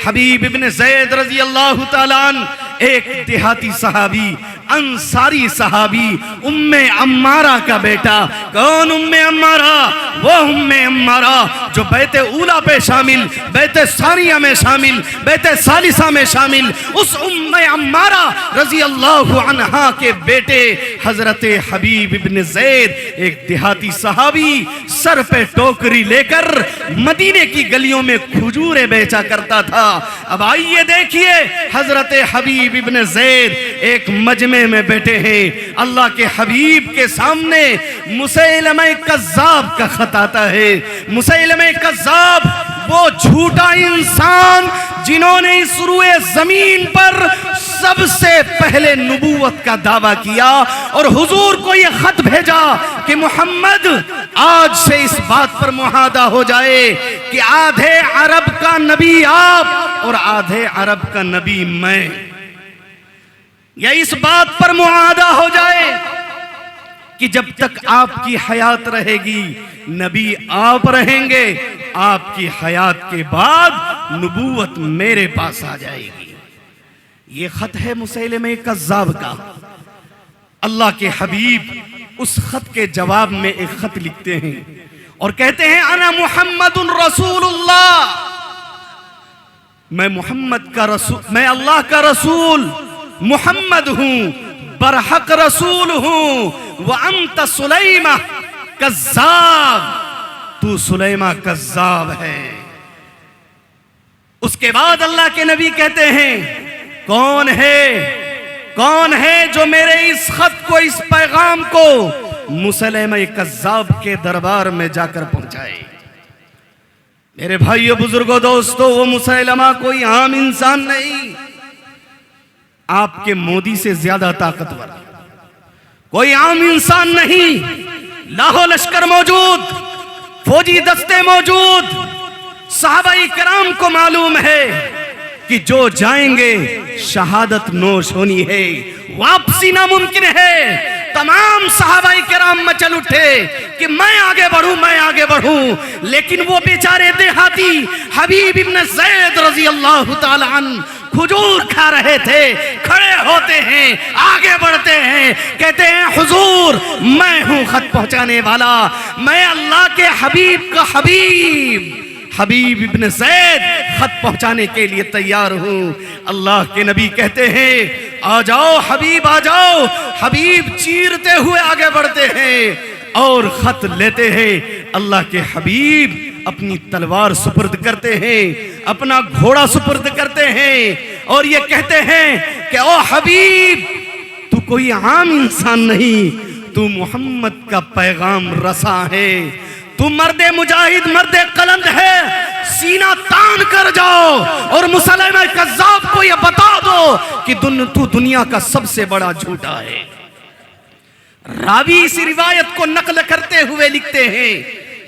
हबीब इब्न ज़ैद रज़ी अल्लाह ताला अन्हु एक देहाती सहाबी, अंसारी सहाबी, उम्मे अम्मारा का बेटा। कौन उम्मे अम्मारा? वो उम्मे अम्मारा जो बैते ऊला पे शामिल, बैते सानिया में शामिल, बैते सालिसा में शामिल, उस उम्मे अम्मारा रज़ी अल्लाह अन्हा के बेटे हजरत हबीब इब्न ज़ैद, एक देहाती सहाबी, सर पे टोकरी लेकर मदीने की गलियों में खजूरें बेचा करता था। अब आइए देखिए, हजरत हबीब इब्न ज़ैद एक मजमे में बैठे हैं, अल्लाह के हबीब के सामने मुसैलमा कज़्ज़ाब का खत आता है। मुसैलमा कज़्ज़ाब वो झूठा इंसान जिन्होंने इस रुए जमीन पर सबसे पहले नबूवत का दावा किया और हुजूर को यह खत भेजा कि मोहम्मद, आज से इस बात पर मुआहदा हो जाए कि आधे अरब का नबी आप और आधे अरब का नबी मैं। या इस बात पर मुआहदा हो जाए कि जब तक आपकी हयात रहेगी नबी आप रहेंगे, आपकी हयात के बाद नबूवत मेरे पास आ जाएगी। ये खत है मुसैलमा कज़्ज़ाब का। अल्लाह के हबीब उस खत के जवाब में एक खत लिखते हैं और कहते हैं, अना मुहम्मदुन रसूलुल्लाह, मैं मोहम्मद का रसूल, मैं अल्लाह का रसूल मोहम्मद हूं, बरहक रसूल हूं। व अंत सुलैमा कज़्ज़ाब, तू सुलैमा कज़्ज़ाब है। उसके बाद अल्लाह के नबी कहते हैं, कौन है जो मेरे इस खत को, इस पैगाम को मुसैलमा कज़्ज़ाब के दरबार में जाकर पहुंचाए। मेरे भाइयों, बुजुर्गों, दोस्तों, वो मुसैलमा कोई आम इंसान नहीं, आपके मोदी से ज्यादा ताकतवर, कोई आम इंसान नहीं। लाखों लश्कर मौजूद, फौजी दस्ते मौजूद, सहाबाई कराम को मालूम है कि जो जाएंगे शहादत नोश होनी है, वापसी नामुमकिन है। तमाम सहाबाई कराम मचल उठे कि मैं आगे बढ़ूं, मैं आगे बढ़ूं, लेकिन वो बेचारे देहाती हबीब इब्न ज़ैद रज़ी अल्लाह ताला अन्हु खजूर खा रहे थे। खड़े होते हैं, आगे बढ़ते हैं, कहते हैं, हुजूर मैं हूं खत पहुंचाने वाला, मैं अल्लाह के हबीब का हबीब इब्न ज़ैद खत पहुंचाने के लिए तैयार हूं। अल्लाह के नबी कहते हैं, आ जाओ हबीब, आ जाओ। हबीब चीरते हुए आगे बढ़ते हैं और खत लेते हैं। अल्लाह के हबीब अपनी तलवार सुपुर्द करते हैं, अपना घोड़ा सुपुर्द करते हैं और ये कहते हैं कि ओ हबीब, तू कोई आम इंसान नहीं, तू मोहम्मद का पैगाम रसा है, तू मर्दे मुजाहिद, मर्दे कलंद है, सीना तान कर जाओ और मुसैलमा कज़्ज़ाब को यह बता दो कि तू दुनिया का सबसे बड़ा झूठा है। रावी इस रिवायत को नकल करते हुए लिखते हैं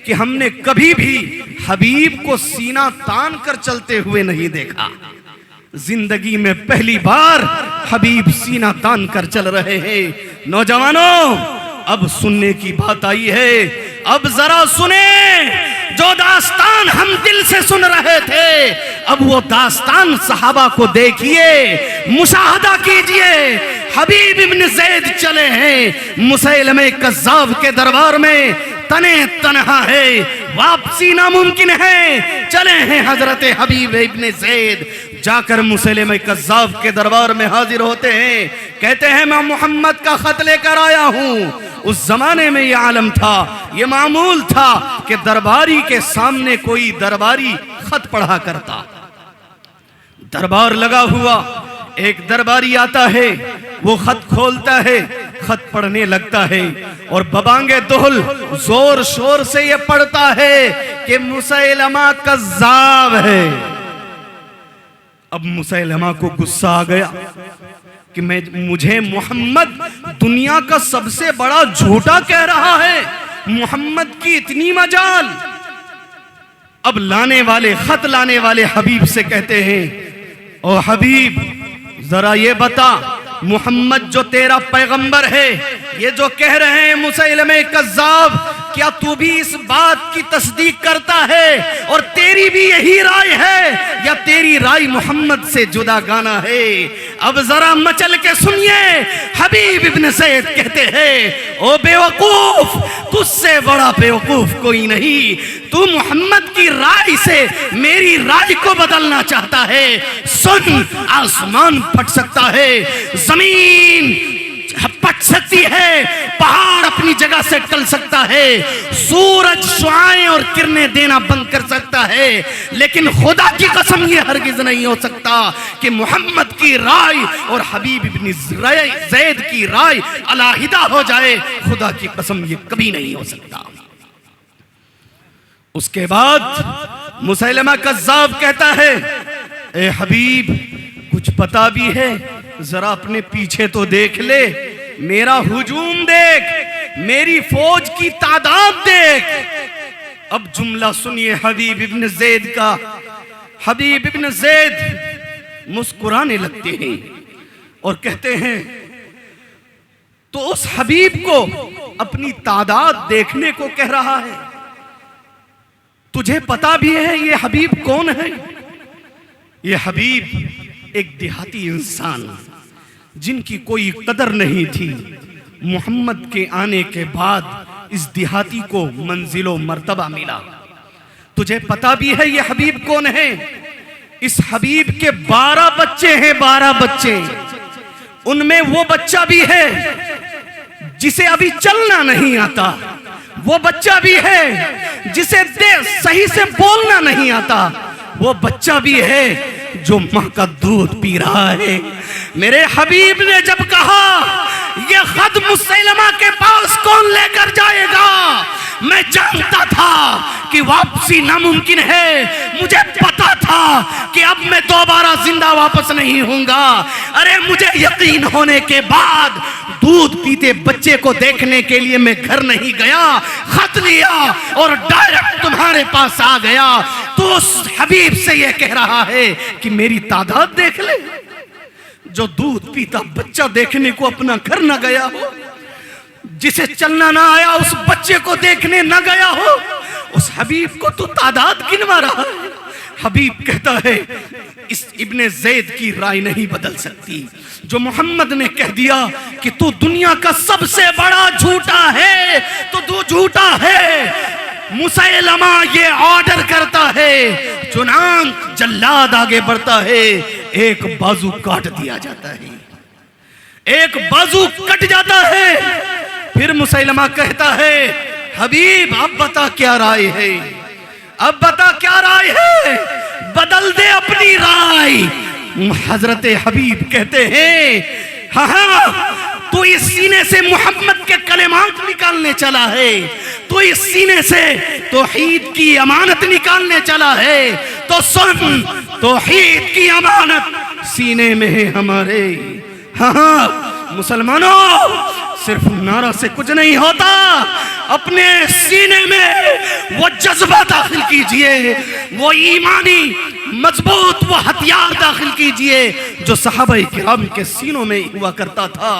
कि हमने कभी भी हबीब को सीना तान कर चलते हुए नहीं देखा। जिंदगी में पहली बार हबीब सीना तान कर चल रहे हैं। नौजवानों, अब सुनने की बात आई है, अब जरा सुने। जो दास्तान हम दिल से सुन रहे थे, अब वो दास्तान सहाबा को देखिए, मुशाहदा कीजिए। हबीब इब्न ज़ैद चले हैं मुसैलमा कज़्ज़ाब के दरबार में, तने तनहा है, वापसी नामुमकिन है। चले हैं हजरत हबीब इब्न ज़ैद, जाकर मुसैलमा कज़्ज़ाब के दरबार में हाजिर होते हैं। कहते हैं, मैं मोहम्मद का खत लेकर आया हूं। उस जमाने में यह आलम था, यह मामूल था कि दरबारी के सामने कोई दरबारी खत पढ़ा करता। दरबार लगा हुआ, एक दरबारी आता है, वो खत खोलता है, खत पढ़ने लगता है और बबांगे दोहल जोर शोर से ये पढ़ता है कि मुसैलमा कज़्ज़ाब है। अब मुसैलमा को गुस्सा आ गया कि मुझे मोहम्मद दुनिया का सबसे बड़ा झूठा कह रहा है, मोहम्मद की इतनी मजाल। अब खत लाने वाले हबीब से कहते हैं, ओ हबीब, जरा ये बता, मोहम्मद जो तेरा पैगंबर है, ये जो कह रहे हैं मुसैलमा कज़्ज़ाब क्या तू भी इस बात की तस्दीक करता है और तेरी भी यही राय है, या तेरी राय मोहम्मद से जुदा गाना है? अब जरा मचल के सुनिए, हबीब इब्न ज़ैद कहते हैं, ओ बेवकूफ, तुझसे बड़ा बेवकूफ कोई नहीं। तू मोहम्मद की राय से मेरी राय को बदलना चाहता है। सुन, आसमान फट सकता है, जमीन फट सकती है, पहाड़ अपनी जगह से टल सकता है, सूरज शुआएं और किरणें देना बंद कर सकता है, लेकिन खुदा की कसम ये हरगिज नहीं हो सकता कि मोहम्मद की राय और हबीब इब्न ज़ैद की राय अलहदा हो जाए। खुदा की कसम ये कभी नहीं हो सकता। उसके बाद मुसैलमा कज़्ज़ाब कहता है, ए हबीब, कुछ पता भी है? जरा अपने पीछे तो देख ले, मेरा हुजूम देख, मेरी फौज की तादाद देख। अब जुमला सुनिए हबीब इब्न ज़ैद का। हबीब इब्न ज़ैद मुस्कुराने लगते हैं और कहते हैं, तो उस हबीब को अपनी तादाद देखने को कह रहा है, तुझे पता भी है ये हबीब कौन है? ये हबीब एक देहाती इंसान, जिनकी कोई कदर नहीं थी, मोहम्मद के आने के बाद इस देहाती को मंजिलो मर्तबा मिला। तुझे पता भी है ये हबीब कौन है? इस हबीब के 12 बच्चे हैं, 12 बच्चे। उनमें वो बच्चा भी है जिसे अभी चलना नहीं आता, वो बच्चा भी है जिसे सही से बोलना नहीं आता, वो बच्चा भी है जो मां का दूध पी रहा है। मेरे हबीब ने जब कहा ये खत मुसैलमा के पास कौन लेकर जाएगा, मैं जानता था कि वापसी नामुमकिन है। मुझे पता था कि अब मैं दोबारा जिंदा वापस नहीं होऊंगा। अरे मुझे यकीन होने के बाद दूध पीते बच्चे को देखने के लिए मैं घर नहीं गया, खत लिया और डायरेक्ट तुम्हारे पास आ गया। तो उस हबीब से यह कह रहा है कि मेरी तादाद देख ले। जो दूध पीता बच्चा देखने को अपना घर न गया हो, जिसे चलना ना आया उस बच्चे को देखने न गया हो, उस हबीब को तो तादाद गिनवा रहा है। हबीब कहता है, इस इब्ने ज़ैद की राय नहीं बदल सकती। जो मोहम्मद ने कह दिया कि तू दुनिया का सबसे बड़ा झूठा है, तो तू झूठा है। मुसैलमा ये ऑर्डर करता है, चुनांक जल्लाद आगे बढ़ता है, एक बाजू काट दिया जाता है, एक बाजू कट जाता है। फिर मुसैलमा कहता है, हबीब अब बता क्या राय है, अब बता क्या राय है, बदल दे अपनी राय। हजरत हबीब कहते हैं, हाँ, तू इस सीने से मोहम्मद के कलेमात निकालने चला है, तू इस सीने से तौहीद की अमानत निकालने चला है, तो सुन, तौहीद की अमानत सीने में है हमारे। हाँ मुसलमानों, सिर्फ नारा से कुछ नहीं होता, अपने सीने में वो जज्बा दाखिल कीजिए, वो ईमानी मजबूत वो हथियार दाखिल कीजिए जो सहाबा किराम के सीनों में हुआ करता था।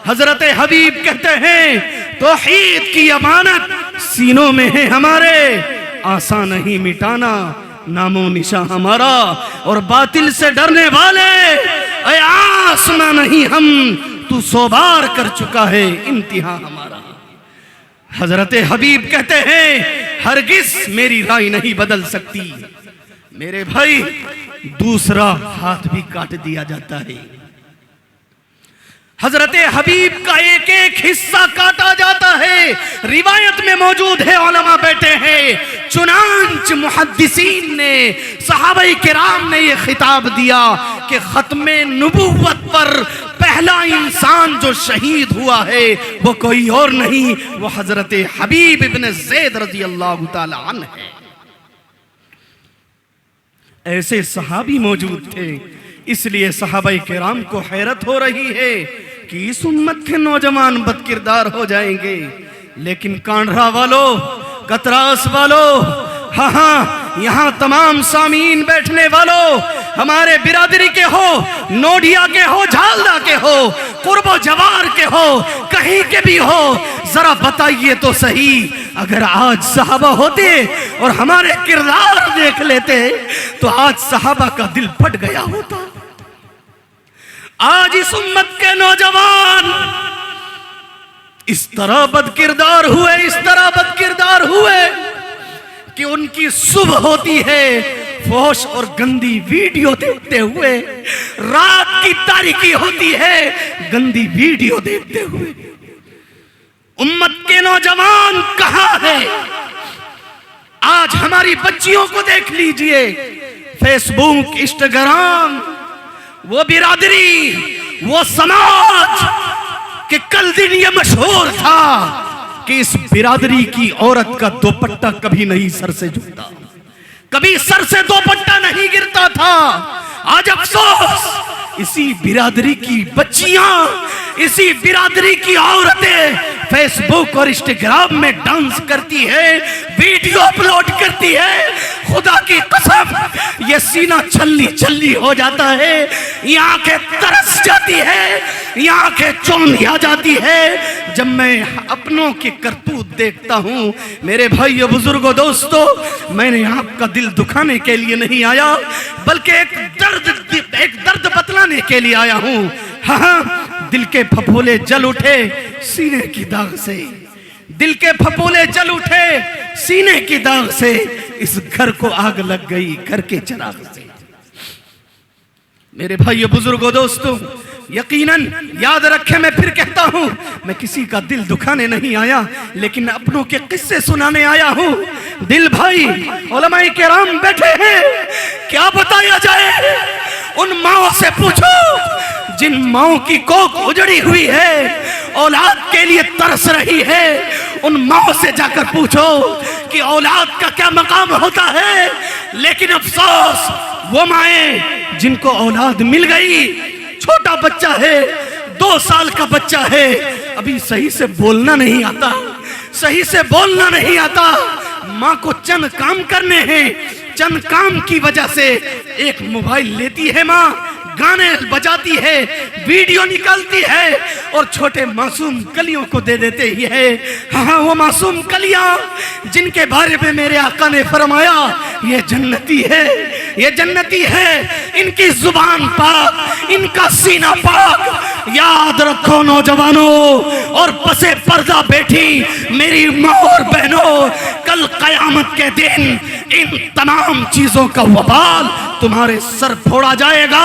हजरत हबीब कहते हैं, तौहीद की अमानत सीनों में है हमारे, आसान नहीं मिटाना नामो निशा हमारा, और बातिल से डरने वाले ऐ आसमां नहीं हम, तू 100 बार कर चुका है इम्तिहान हमारा। हजरत हबीब कहते हैं, हरगिज मेरी राय नहीं बदल सकती। मेरे भाई, दूसरा हाथ भी काट दिया जाता है। हजरत हबीब का एक एक हिस्सा काटा जाता है। रिवायत में मौजूद है, उलमा बैठे हैं, चुनांच मुहद्दिसीन ने, सहाबाए किराम ने यह खिताब दिया कि खत्मे नबुव्वत पर पहला इंसान जो शहीद हुआ है वो कोई और नहीं, वो हजरत हबीब इब्न ज़ैद रज़ी अल्लाह ताला अन्हु है। ऐसे सहाबी मौजूद थे, इसलिए सहाबाए किराम को हैरत हो रही है कि इस उम्मत के नौजवान बदकिरदार हो जाएंगे, लेकिन कांडरा वालों, कतरास वालों, हाँ, यहाँ तमाम सामीन बैठने वालों, हमारे बिरादरी के हो, नोडिया के हो, झालदा के हो, कुर्बो जवार के हो, कहीं के भी हो, जरा बताइए तो सही, अगर आज सहाबा होते और हमारे किरदार देख लेते तो आज सहाबा का दिल फट गया होता। आज इस उम्मत के नौजवान इस तरह बदकिरदार हुए, इस तरह बदकिरदार हुए कि उनकी सुबह होती है फौश और गंदी वीडियो देखते हुए, रात की तारीकी होती है गंदी वीडियो देखते हुए। उम्मत के नौजवान कहां है? आज हमारी बच्चियों को देख लीजिए, फेसबुक, इंस्टाग्राम, वो बिरादरी, वो समाज कि कल दिन ये मशहूर था कि इस बिरादरी की औरत का दुपट्टा कभी नहीं सर से झुकता, कभी सर से दुपट्टा नहीं गिरता था। आज अफसोस, इसी बिरादरी की बच्चियां, इसी बिरादरी की औरतें फेसबुक और इंस्टाग्राम में डांस करती है, वीडियो अपलोड करती है। खुदा की कसम, ये सीना छल्ली छल्ली हो जाता है, ये आंखें तरस जाती है, ये आंखें चौंधिया जाती है जब मैं अपनों की करतूत देखता हूं। मेरे भाइयों, बुजुर्गों, दोस्तों, मैंने आपका दिल दुखाने के लिए नहीं आया, बल्कि एक दर्द बतलाने के लिए आया हूं। हाँ, दिल के फफोले जल उठे सीने की दाग से, दिल के फफोले जल उठे सीने की दाग से, इस घर को आग लग गई घर के चिराग से। मेरे भाइयों, बुजुर्गों, दोस्तों, यकीनन याद रखें, मैं फिर कहता हूं, मैं किसी का दिल दुखाने नहीं आया, लेकिन अपनों के किस्से सुनाने आया हूं। दिल भाई उलमाए किराम बैठे हैं, क्या बताया जाए? उन माओ से पूछो जिन माओ की कोख उजड़ी हुई है, औलाद के लिए तरस रही है। उन माओ से जाकर पूछो कि औलाद का क्या मकाम होता है। लेकिन अफसोस, वो माएं जिनको औलाद मिल गई, छोटा बच्चा है, 2 साल का बच्चा है, अभी सही से बोलना नहीं आता, सही से बोलना नहीं आता। माँ को चंद काम करने हैं, चंद काम की वजह से एक मोबाइल लेती है माँ, गाने बजाती है, वीडियो निकालती है और छोटे मासूम कलियों को दे देते ही है। हाँ, वो मासूम कलियां जिनके बारे में मेरे आका ने फरमाया ये जन्नती है, ये जन्नती है, इनकी जुबान पाक, इनका सीना पाक। याद रखो नौजवानों और पसे पर्दा बैठी मेरी माँ और बहनों, कल कयामत के दिन इन तमाम चीजों का वबाल तुम्हारे सर फोड़ा जाएगा।